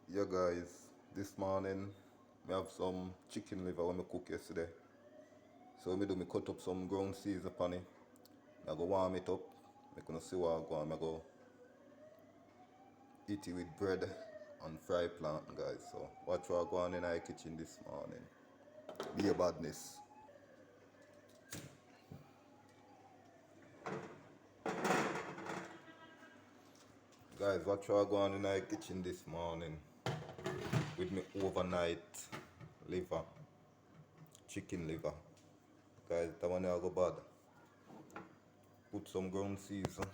Yeah guys, this morning I have some chicken liver when I cook yesterday. So when I do, me cut up some ground Caesar upon it. I go warm it up. I gonna see what I go on. I go eat it with bread and fry plantain guys. So watch what I go on in our kitchen this morning. Be a badness. Guys, watch what I go on in our kitchen this morning with me overnight liver, chicken liver. Guys, that one I go bad. Put some ground Caesar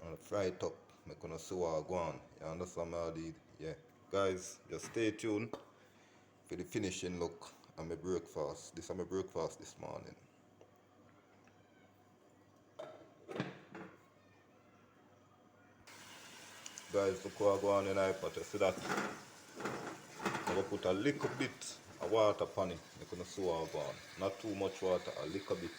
and fry it up. I'm gonna see what I go on. You understand what I did? Yeah. Guys, just stay tuned for the finishing look and my breakfast. This is my breakfast this morning. Guys, look what I go on in the pot. You see that? I'm gonna put a little bit of water upon it. I'm gonna see what I go on. Not too much water, a little bit.